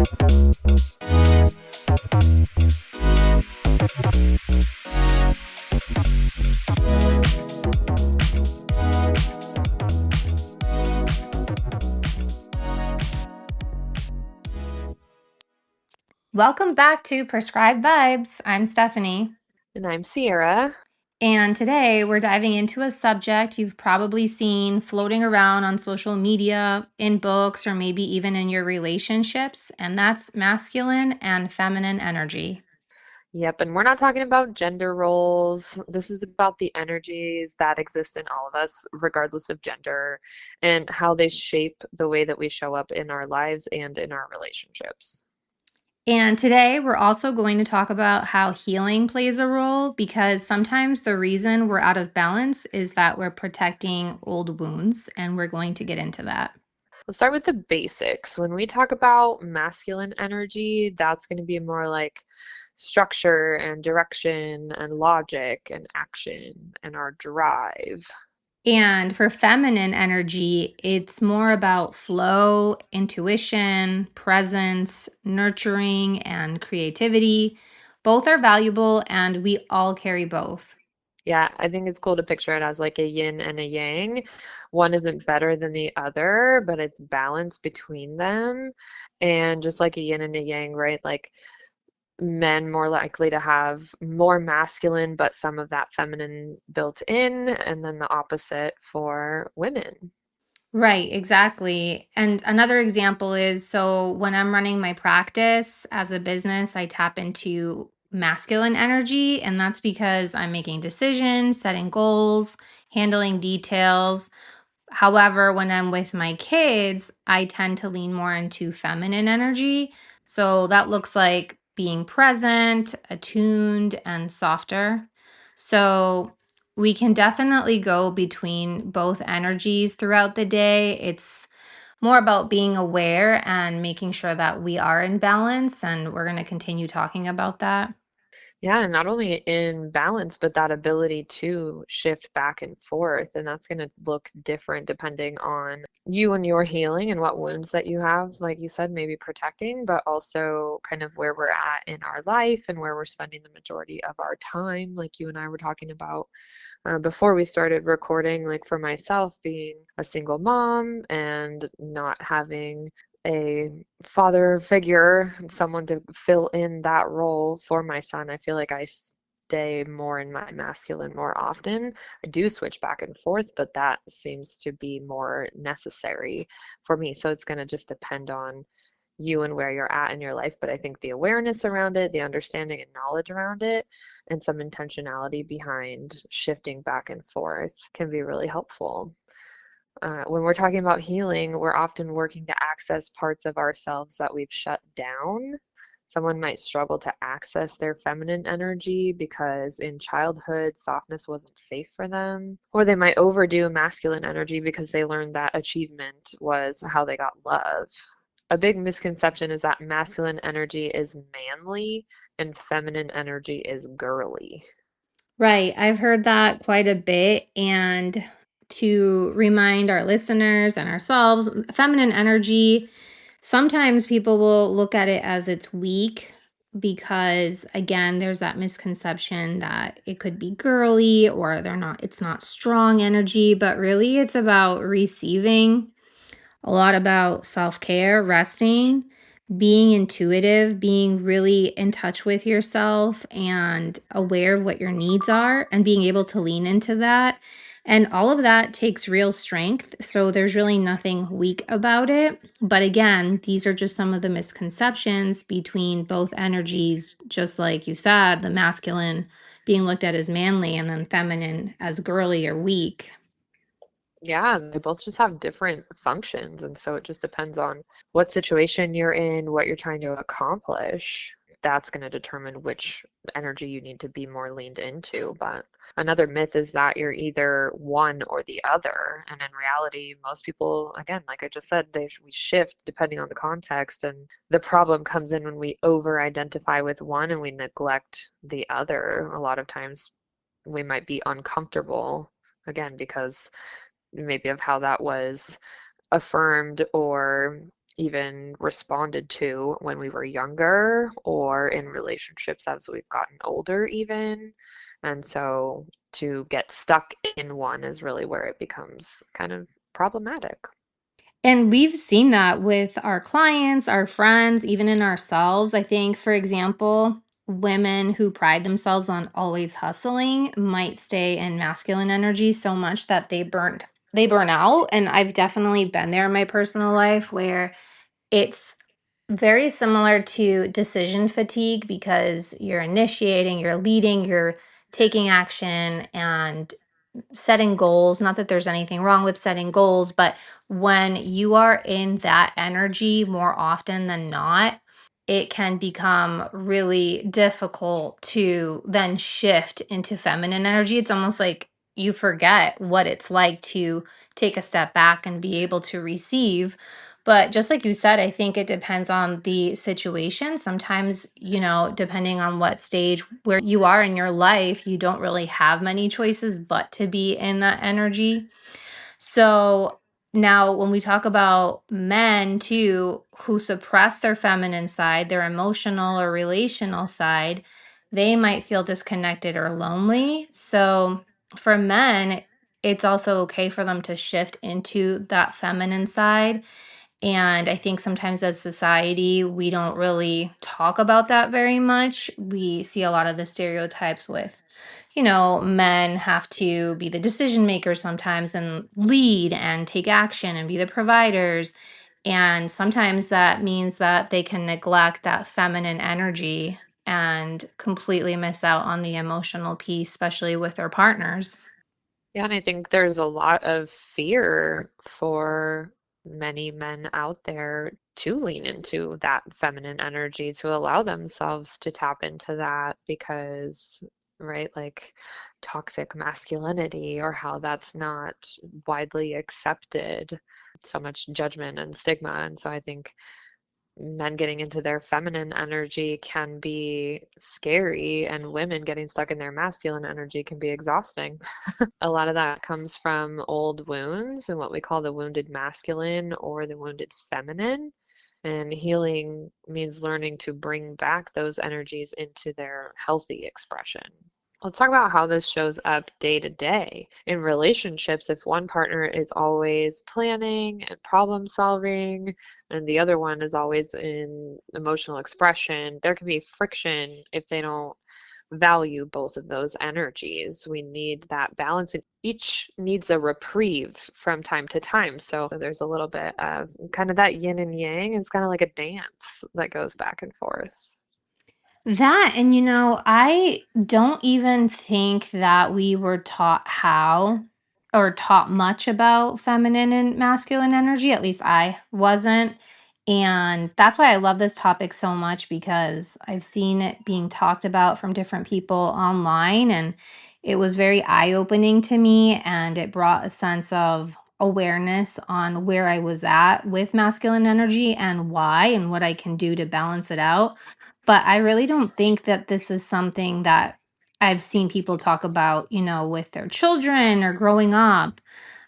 Welcome back to Prescribed Vibes. I'm Stephanie. And I'm Sierra. And today we're diving into a subject you've probably seen floating around on social media, in books, or maybe even in your relationships, and that's masculine and feminine energy. Yep, and we're not talking about gender roles. This is about the energies that exist in all of us, regardless of gender, and how they shape the way that we show up in our lives and in our relationships. And today we're also going to talk about how healing plays a role because sometimes the reason we're out of balance is that we're protecting old wounds, and we're going to get into that. Let's start with the basics. When we talk about masculine energy, that's going to be more like structure and direction and logic and action and our drive. And for feminine energy, it's more about flow, intuition, presence, nurturing, and creativity. Both are valuable, and we all carry both. Yeah, I think it's cool to picture it as like a yin and a yang. One isn't better than the other, but it's balance between them. And just like a yin and a yang, right? Like men more likely to have more masculine, but some of that feminine built in, and then the opposite for women. Right, exactly. And another example is so when I'm running my practice as a business, I tap into masculine energy, and that's because I'm making decisions, setting goals, handling details. However, when I'm with my kids, I tend to lean more into feminine energy. So that looks like being present, attuned, and softer. So we can definitely go between both energies throughout the day. It's more about being aware and making sure that we are in balance. And we're going to continue talking about that. Yeah, and not only in balance, but that ability to shift back and forth. And that's going to look different depending on you and your healing and what wounds that you have, like you said, maybe protecting, but also kind of where we're at in our life and where we're spending the majority of our time, like you and I were talking about before we started recording, like for myself, being a single mom and not having a father figure, someone to fill in that role for my son, I feel like I stay more in my masculine more often. I do switch back and forth, but that seems to be more necessary for me. So it's going to just depend on you and where you're at in your life. But I think the awareness around it, the understanding and knowledge around it, and some intentionality behind shifting back and forth can be really helpful. When we're talking about healing, we're often working to access parts of ourselves that we've shut down. Someone might struggle to access their feminine energy because in childhood, softness wasn't safe for them. Or they might overdo masculine energy because they learned that achievement was how they got love. A big misconception is that masculine energy is manly and feminine energy is girly. Right. I've heard that quite a bit. And to remind our listeners and ourselves, feminine energy, sometimes people will look at it as it's weak because again, there's that misconception that it could be girly or it's not strong energy, but really it's about receiving, a lot about self care, resting, being intuitive, being really in touch with yourself and aware of what your needs are, and being able to lean into that. And all of that takes real strength. So there's really nothing weak about it. But again, these are just some of the misconceptions between both energies, just like you said, the masculine being looked at as manly and then feminine as girly or weak. Yeah, they both just have different functions. And so it just depends on what situation you're in, what you're trying to accomplish. That's going to determine which energy you need to be more leaned into. But another myth is that you're either one or the other. And in reality, most people, again, like I just said, we shift depending on the context. And the problem comes in when we over identify with one and we neglect the other. A lot of times we might be uncomfortable, again, because maybe of how that was affirmed or even responded to when we were younger or in relationships as we've gotten older, even. And so to get stuck in one is really where it becomes kind of problematic. And we've seen that with our clients, our friends, even in ourselves. I think, for example, women who pride themselves on always hustling might stay in masculine energy so much that they burn out. And I've definitely been there in my personal life where it's very similar to decision fatigue because you're initiating, you're leading, you're taking action and setting goals. Not that there's anything wrong with setting goals, but when you are in that energy more often than not, it can become really difficult to then shift into feminine energy. It's almost like you forget what it's like to take a step back and be able to receive. But just like you said, I think it depends on the situation. Sometimes, depending on what stage where you are in your life, you don't really have many choices but to be in that energy. So now, when we talk about men too, who suppress their feminine side, their emotional or relational side, they might feel disconnected or lonely. So for men, it's also okay for them to shift into that feminine side, and I think sometimes as society, we don't really talk about that very much. We see a lot of the stereotypes with, men have to be the decision makers sometimes and lead and take action and be the providers. And sometimes that means that they can neglect that feminine energy and completely miss out on the emotional piece, especially with their partners. Yeah, and I think there's a lot of fear for many men out there to lean into that feminine energy, to allow themselves to tap into that because, right, like toxic masculinity or how that's not widely accepted, so much judgment and stigma. And so I think men getting into their feminine energy can be scary, and women getting stuck in their masculine energy can be exhausting. A lot of that comes from old wounds and what we call the wounded masculine or the wounded feminine. And healing means learning to bring back those energies into their healthy expression. Let's talk about how this shows up day to day. In relationships, if one partner is always planning and problem solving, and the other one is always in emotional expression, there can be friction if they don't value both of those energies. We need that balance, and each needs a reprieve from time to time. So there's a little bit of kind of that yin and yang. It's kind of like a dance that goes back and forth. That, and I don't even think that we were taught how or taught much about feminine and masculine energy. At least I wasn't. And that's why I love this topic so much because I've seen it being talked about from different people online. And it was very eye opening to me. And it brought a sense of awareness on where I was at with masculine energy and why and what I can do to balance it out. But I really don't think that this is something that I've seen people talk about, with their children or growing up.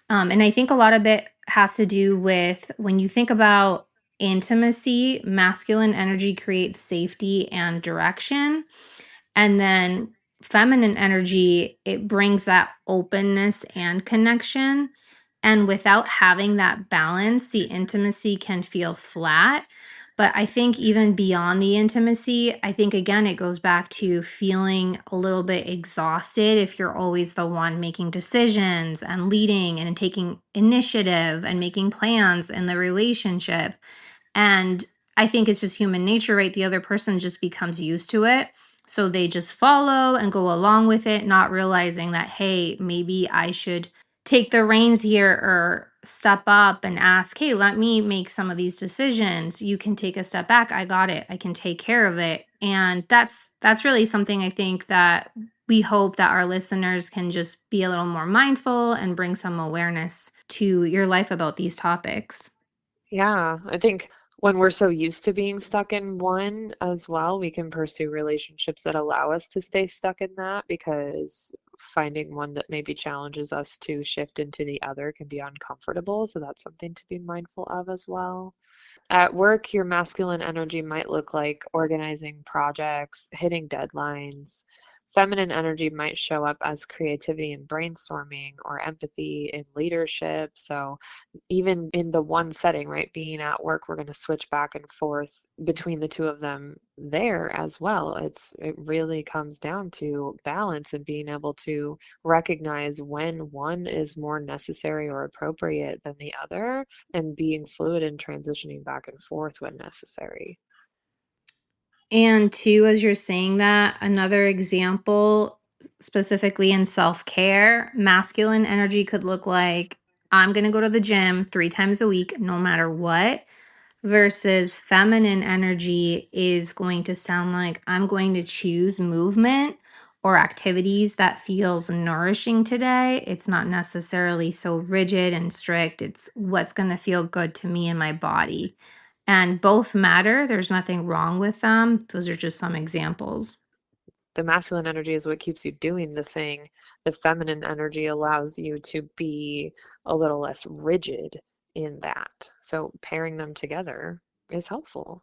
And I think a lot of it has to do with when you think about intimacy, masculine energy creates safety and direction. And then feminine energy, it brings that openness and connection. And without having that balance, the intimacy can feel flat. But I think even beyond the intimacy, I think again, it goes back to feeling a little bit exhausted if you're always the one making decisions and leading and taking initiative and making plans in the relationship. And I think it's just human nature, right? The other person just becomes used to it. So they just follow and go along with it, not realizing that, hey, maybe I should take the reins here or step up and ask, hey, let me make some of these decisions. You can take a step back. I got it. I can take care of it. And that's really something I think that we hope that our listeners can just be a little more mindful and bring some awareness to your life about these topics. Yeah, I think when we're so used to being stuck in one as well, we can pursue relationships that allow us to stay stuck in that because finding one that maybe challenges us to shift into the other can be uncomfortable. So that's something to be mindful of as well. At work, your masculine energy might look like organizing projects, hitting deadlines. Feminine energy might show up as creativity and brainstorming or empathy in leadership. So, even in the one setting, right, being at work, we're going to switch back and forth between the two of them there as well. It really comes down to balance and being able to recognize when one is more necessary or appropriate than the other and being fluid and transitioning back and forth when necessary. And two, as you're saying that, another example, specifically in self care, masculine energy could look like I'm going to go to the gym 3 times a week, no matter what, versus feminine energy is going to sound like I'm going to choose movement or activities that feels nourishing today. It's not necessarily so rigid and strict. It's what's going to feel good to me and my body. And both matter. There's nothing wrong with them. Those are just some examples. The masculine energy is what keeps you doing the thing. The feminine energy allows you to be a little less rigid in that. So pairing them together is helpful.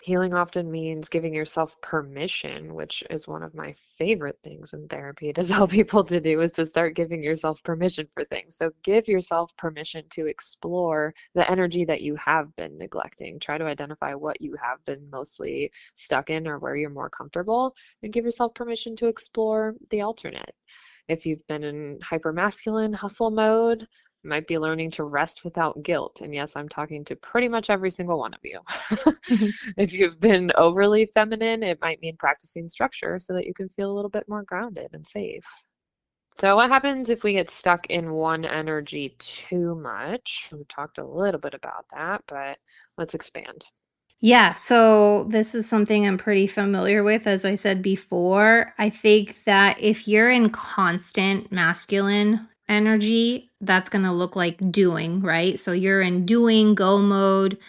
Healing often means giving yourself permission, which is one of my favorite things in therapy to tell people to do, is to start giving yourself permission for things. So give yourself permission to explore the energy that you have been neglecting. Try to identify what you have been mostly stuck in or where you're more comfortable, and give yourself permission to explore the alternate. If you've been in hypermasculine hustle mode, you might be learning to rest without guilt. And yes, I'm talking to pretty much every single one of you. If you've been overly feminine, it might mean practicing structure so that you can feel a little bit more grounded and safe. So, what happens if we get stuck in one energy too much? We talked a little bit about that, but let's expand. Yeah, so this is something I'm pretty familiar with. As I said before, I think that if you're in constant masculine energy, that's going to look like doing, right? So you're in doing, go mode.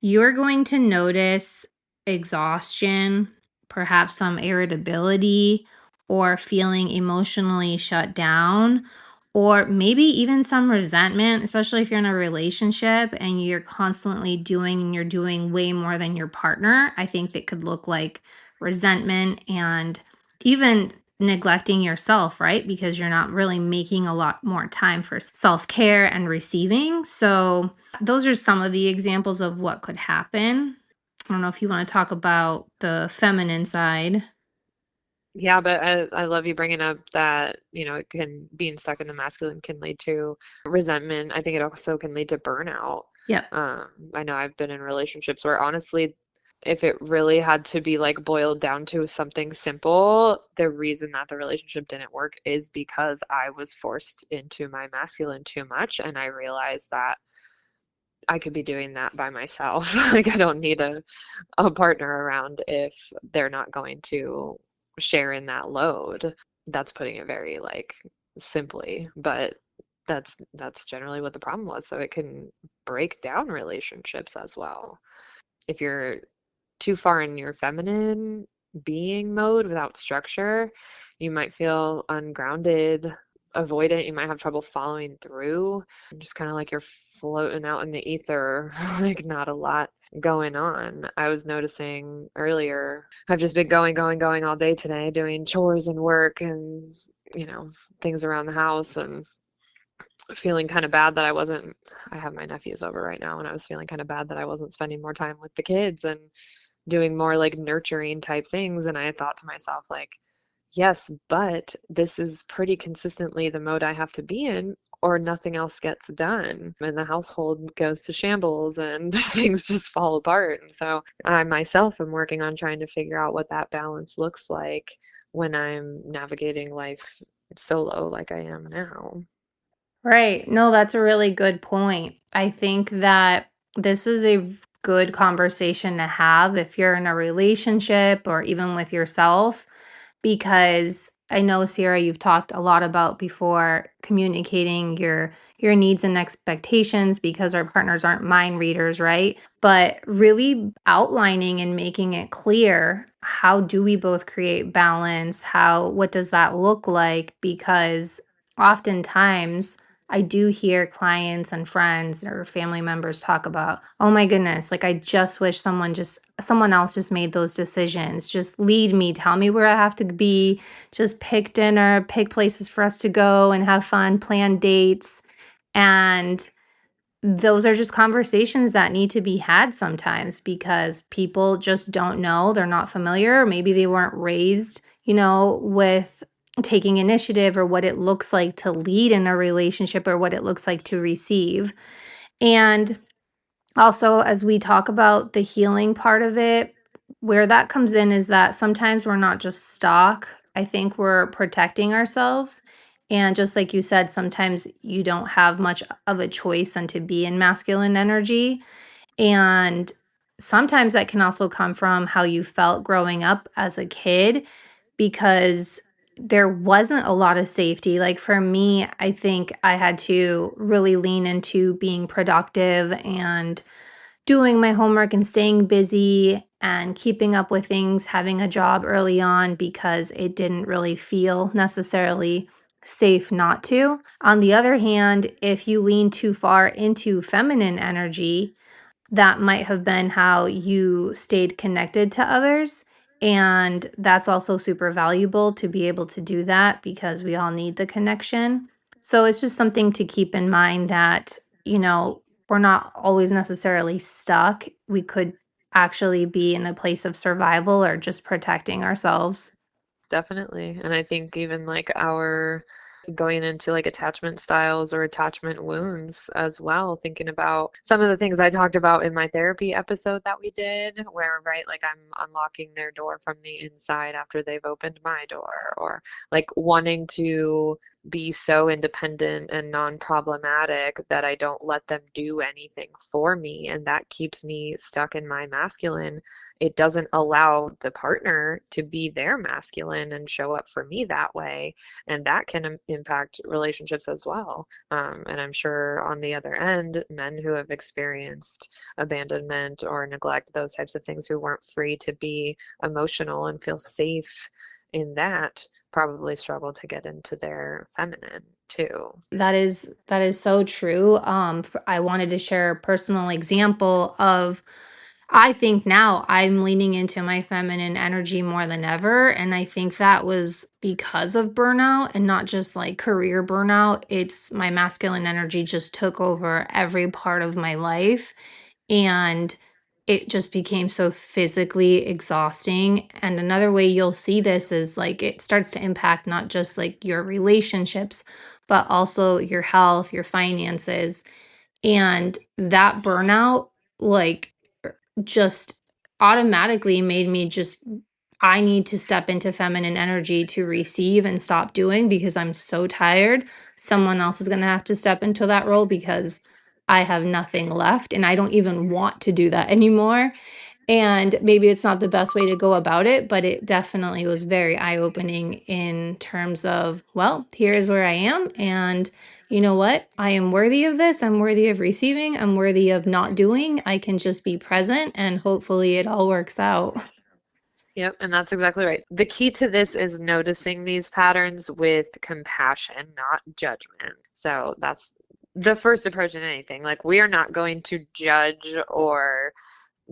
You're going to notice exhaustion, perhaps some irritability, or feeling emotionally shut down, or maybe even some resentment, especially if you're in a relationship and you're constantly doing and you're doing way more than your partner. I think that could look like resentment and even neglecting yourself, right? Because you're not really making a lot more time for self care and receiving. So, those are some of the examples of what could happen. I don't know if you want to talk about the feminine side. Yeah, but I love you bringing up that, it can being stuck in the masculine can lead to resentment. I think it also can lead to burnout. Yep. I know I've been in relationships where honestly, if it really had to be like boiled down to something simple, the reason that the relationship didn't work is because I was forced into my masculine too much, and I realized that I could be doing that by myself. Like I don't need a partner around if they're not going to share in that load. That's putting it very like simply, but that's generally what the problem was. So it can break down relationships as well. If you're too far in your feminine being mode without structure, you might feel ungrounded, avoidant. You might have trouble following through. Just kind of like you're floating out in the ether, like not a lot going on. I was noticing earlier, I've just been going, going, going all day today, doing chores and work and, things around the house and feeling kind of bad that I have my nephews over right now, and I was feeling kind of bad that I wasn't spending more time with the kids and doing more like nurturing type things. And I thought to myself, like, yes, but this is pretty consistently the mode I have to be in, or nothing else gets done. And the household goes to shambles and things just fall apart. And so I myself am working on trying to figure out what that balance looks like when I'm navigating life solo like I am now. Right. No, that's a really good point. I think that this is a good conversation to have if you're in a relationship or even with yourself, because I know, Sierra, you've talked a lot about before communicating your needs and expectations because our partners aren't mind readers, right? But really outlining and making it clear, how do we both create balance? What does that look like? Because oftentimes I do hear clients and friends or family members talk about, "Oh my goodness, like I just wish someone else just made those decisions. Just lead me, tell me where I have to be, just pick dinner, pick places for us to go and have fun, plan dates." And those are just conversations that need to be had sometimes because people just don't know, they're not familiar, maybe they weren't raised, with taking initiative or what it looks like to lead in a relationship or what it looks like to receive. And also, as we talk about the healing part of it, where that comes in is that sometimes we're not just stuck. I think we're protecting ourselves. And just like you said, sometimes you don't have much of a choice than to be in masculine energy. And sometimes that can also come from how you felt growing up as a kid because there wasn't a lot of safety. Like for me, I think I had to really lean into being productive and doing my homework and staying busy and keeping up with things, having a job early on because it didn't really feel necessarily safe not to. On the other hand, if you lean too far into feminine energy, that might have been how you stayed connected to others. And that's also super valuable to be able to do that because we all need the connection. So it's just something to keep in mind that, we're not always necessarily stuck. We could actually be in a place of survival or just protecting ourselves. Definitely. And I think even like our going into like attachment styles or attachment wounds as well, thinking about some of the things I talked about in my therapy episode that we did, where, right, like I'm unlocking their door from the inside after they've opened my door, or like wanting to be so independent and non-problematic that I don't let them do anything for me. And that keeps me stuck in my masculine. It doesn't allow the partner to be their masculine and show up for me that way. And that can impact relationships as well. And I'm sure on the other end, men who have experienced abandonment or neglect, those types of things, who weren't free to be emotional and feel safe in that, probably struggle to get into their feminine too. That is so true. I wanted to share a personal example of I think now I'm leaning into my feminine energy more than ever. And I think that was because of burnout and not just like career burnout. It's my masculine energy just took over every part of my life. And it just became so physically exhausting. And another way you'll see this is like it starts to impact not just like your relationships, but also your health, your finances. And that burnout, like, just automatically made me just I need to step into feminine energy to receive and stop doing because I'm so tired. Someone else is going to have to step into that role because I have nothing left and I don't even want to do that anymore. And maybe it's not the best way to go about it, but it definitely was very eye-opening in terms of, well, here's where I am. And you know what? I am worthy of this. I'm worthy of receiving. I'm worthy of not doing. I can just be present and hopefully it all works out. Yep, and that's exactly right. The key to this is noticing these patterns with compassion, not judgment. So that's the first approach in anything. Like, we are not going to judge or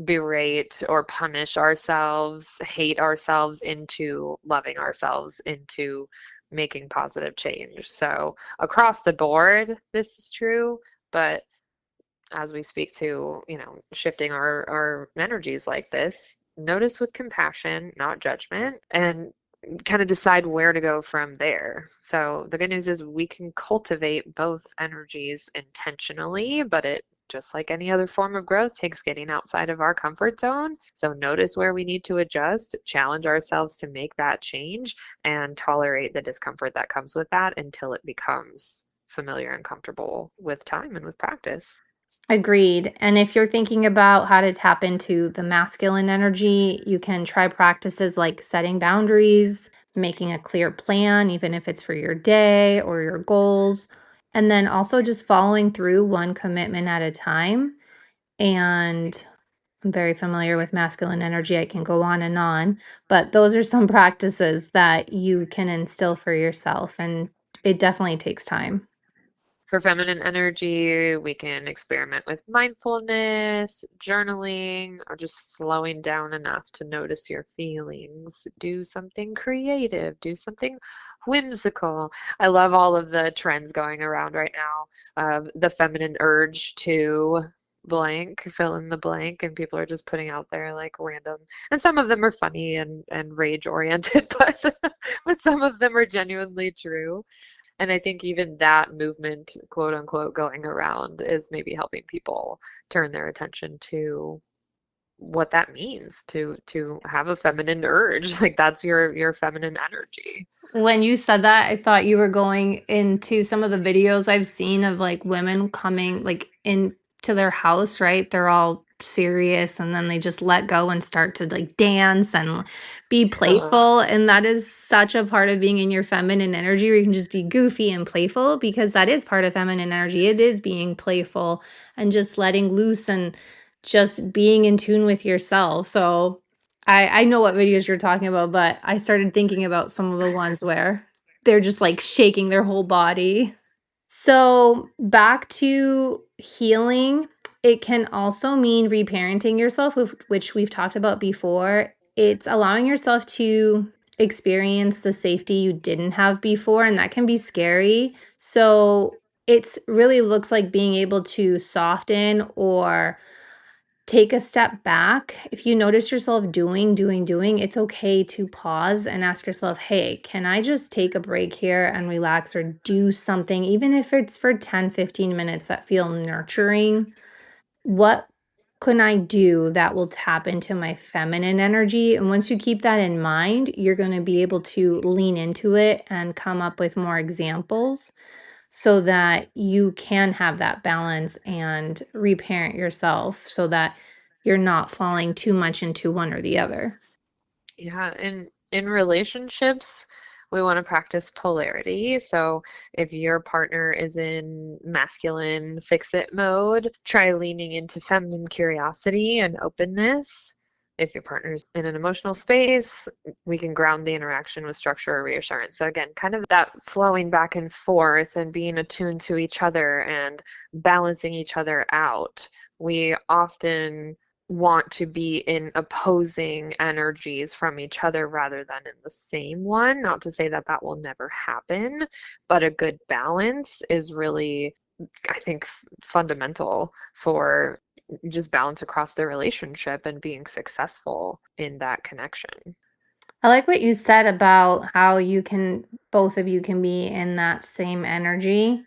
berate or punish ourselves, hate ourselves into loving ourselves, into making positive change. So, across the board, this is true, but as we speak to, shifting our energies like this, notice with compassion, not judgment, and kind of decide where to go from there. So the good news is we can cultivate both energies intentionally, but it, just like any other form of growth, takes getting outside of our comfort zone. So notice where we need to adjust, challenge ourselves to make that change, and tolerate the discomfort that comes with that until it becomes familiar and comfortable with time and with practice. Agreed. And if you're thinking about how to tap into the masculine energy, you can try practices like setting boundaries, making a clear plan, even if it's for your day or your goals, and then also just following through one commitment at a time. And I'm very familiar with masculine energy. I can go on, but those are some practices that you can instill for yourself. And it definitely takes time. For feminine energy, we can experiment with mindfulness, journaling, or just slowing down enough to notice your feelings. Do something creative, do something whimsical. I love all of the trends going around right now. The feminine urge to blank, fill in the blank, and people are just putting out there like random, and some of them are funny and rage oriented, but some of them are genuinely true. And I think even that movement, quote unquote, going around is maybe helping people turn their attention to what that means to have a feminine urge. Like that's your feminine energy. When you said that, I thought you were going into some of the videos I've seen of like women coming like into their house, right? They're all serious and then they just let go and start to like dance and be Uh-huh. playful. And that is such a part of being in your feminine energy where you can just be goofy and playful because that is part of feminine energy. It is being playful and just letting loose and just being in tune with yourself. So I know what videos you're talking about, but I started thinking about some of the ones where they're just like shaking their whole body. So, back to healing, it can also mean reparenting yourself, which we've talked about before. It's allowing yourself to experience the safety you didn't have before, and that can be scary. So, it's really looks like being able to soften or take a step back. If you notice yourself doing, it's okay to pause and ask yourself, hey, can I just take a break here and relax or do something, even if it's for 10, 15 minutes that feel nurturing? What can I do that will tap into my feminine energy? And once you keep that in mind, you're going to be able to lean into it and come up with more examples so that you can have that balance and reparent yourself so that you're not falling too much into one or the other. Yeah, in relationships, we want to practice polarity. So if your partner is in masculine fix-it mode, try leaning into feminine curiosity and openness. If your partner's in an emotional space, we can ground the interaction with structure or reassurance. So again, kind of that flowing back and forth and being attuned to each other and balancing each other out. We often want to be in opposing energies from each other rather than in the same one. Not to say that that will never happen, but a good balance is really, I think, fundamental for just balance across the relationship and being successful in that connection. I like what you said about how you can, both of you can be in that same energy.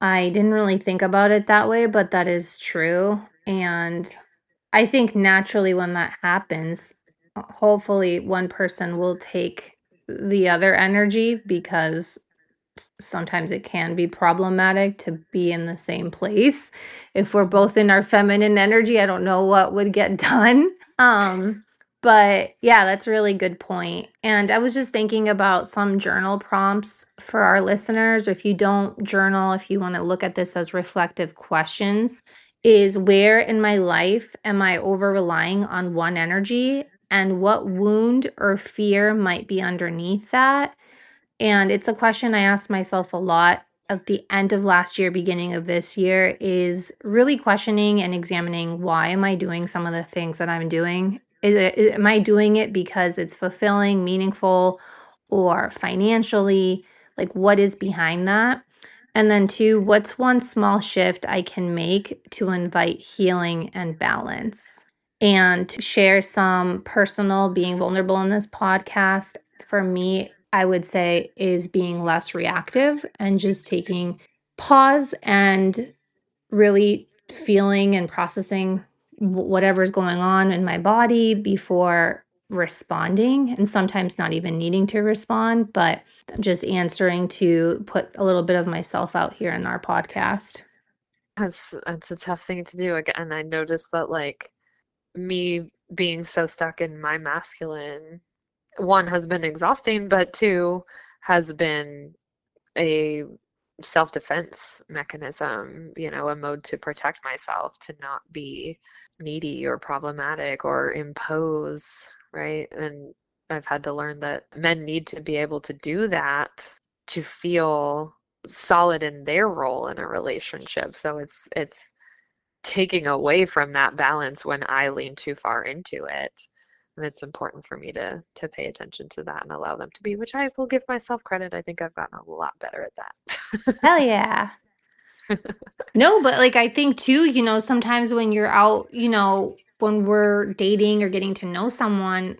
I didn't really think about it that way, but that is true. And I think naturally when that happens, hopefully one person will take the other energy because sometimes it can be problematic to be in the same place. If we're Mhm. both in our feminine energy, I don't know what would get done. But yeah, that's a really good point. And I was just thinking about some journal prompts for our listeners. If you don't journal, if you want to look at this as reflective questions, is where in my life am I over relying on one energy? And what wound or fear might be underneath that? And it's a question I asked myself a lot at the end of last year, beginning of this year, is really questioning and examining why am I doing some of the things that I'm doing? Am I doing it because it's fulfilling, meaningful, or financially? Like, what is behind that? And then, two, what's one small shift I can make to invite healing and balance? And to share some personal, being vulnerable in this podcast, for me, I would say is being less reactive and just taking pause and really feeling and processing whatever's going on in my body before responding, and sometimes not even needing to respond, but just answering to put a little bit of myself out here in our podcast. That's a tough thing to do. Again, I noticed that like me being so stuck in my masculine, one has been exhausting, but two has been a self-defense mechanism, a mode to protect myself, to not be needy or problematic or impose, right? And I've had to learn that men need to be able to do that to feel solid in their role in a relationship. So it's taking away from that balance when I lean too far into it. And it's important for me to pay attention to that and allow them to be, which I will give myself credit. I think I've gotten a lot better at that. Hell yeah. No, but like I think too, sometimes when you're out, when we're dating or getting to know someone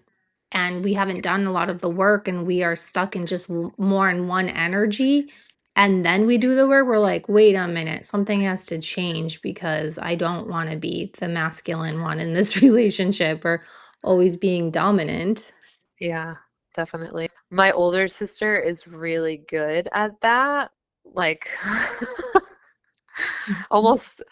and we haven't done a lot of the work and we are stuck in just more in one energy, and then we do the work, we're like, wait a minute, something has to change because I don't want to be the masculine one in this relationship or always being dominant. Yeah, definitely. My older sister is really good at that. Like almost,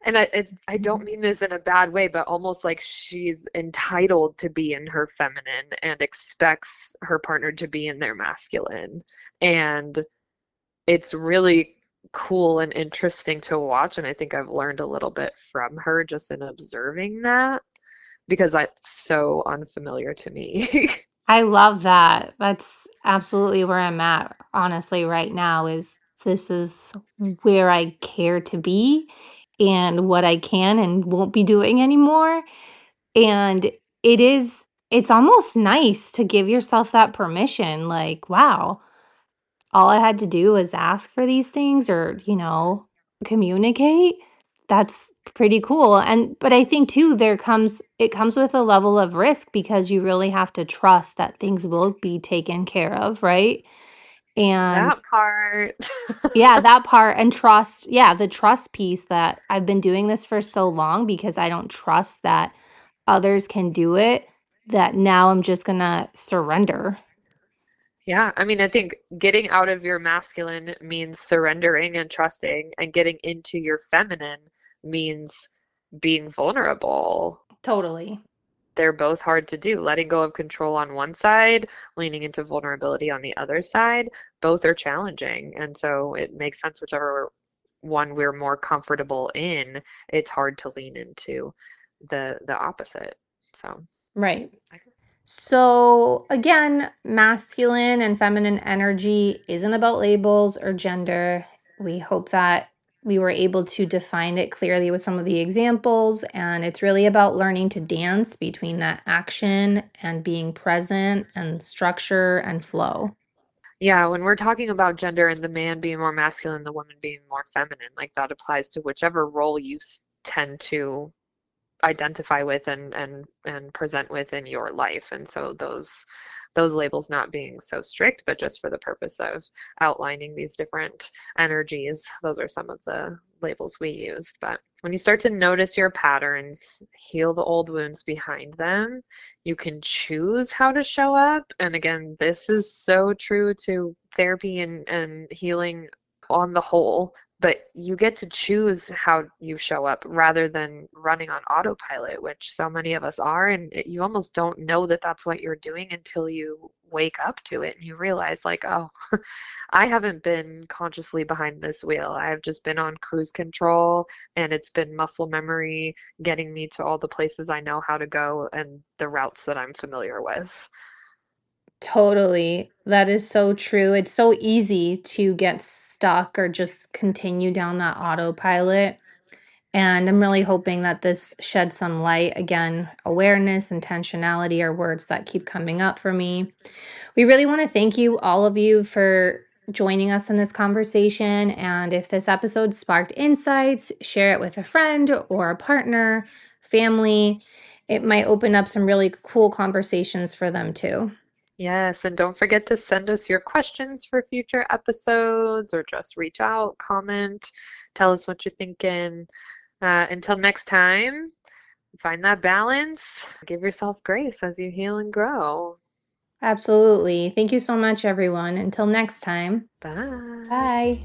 and I don't mean this in a bad way, but almost like she's entitled to be in her feminine and expects her partner to be in their masculine. And it's really cool and interesting to watch. And I think I've learned a little bit from her just in observing that because that's so unfamiliar to me. I love that. That's absolutely where I'm at, honestly, right now is this is where I care to be and what I can and won't be doing anymore. And it's almost nice to give yourself that permission. Like, wow, all I had to do was ask for these things or, communicate. That's pretty cool. But I think too it comes with a level of risk because you really have to trust that things will be taken care of, right? And That part. yeah, that part and trust, yeah, the trust piece that I've been doing this for so long because I don't trust that others can do it, that now I'm just going to surrender. Yeah, I mean, I think getting out of your masculine means surrendering and trusting, and getting into your feminine means being vulnerable. Totally. They're both hard to do. Letting go of control on one side, leaning into vulnerability on the other side, both are challenging. And so it makes sense whichever one we're more comfortable in, it's hard to lean into the opposite. So, Right. I- So, again, masculine and feminine energy isn't about labels or gender. We hope that we were able to define it clearly with some of the examples. And it's really about learning to dance between that action and being present and structure and flow. yeah, when we're talking about gender and the man being more masculine, the woman being more feminine, like that applies to whichever role you tend to identify with and present with in your life. And so those labels not being so strict, but just for the purpose of outlining these different energies, those are some of the labels we used. But when you start to notice your patterns, heal the old wounds behind them, you can choose how to show up. And again, this is so true to therapy and healing on the whole, but you get to choose how you show up rather than running on autopilot, which so many of us are. And you almost don't know that that's what you're doing until you wake up to it and you realize, like, oh, I haven't been consciously behind this wheel. I've just been on cruise control, and it's been muscle memory getting me to all the places I know how to go and the routes that I'm familiar with. Totally. That is so true. It's so easy to get stuck or just continue down that autopilot. And I'm really hoping that this sheds some light. Again, awareness, intentionality are words that keep coming up for me. We really want to thank you, all of you, for joining us in this conversation. And if this episode sparked insights, share it with a friend or a partner, family. It might open up some really cool conversations for them too. Yes, and don't forget to send us your questions for future episodes or just reach out, comment, tell us what you're thinking. Until next time, find that balance. Give yourself grace as you heal and grow. Absolutely. Thank you so much, everyone. Until next time. Bye. Bye.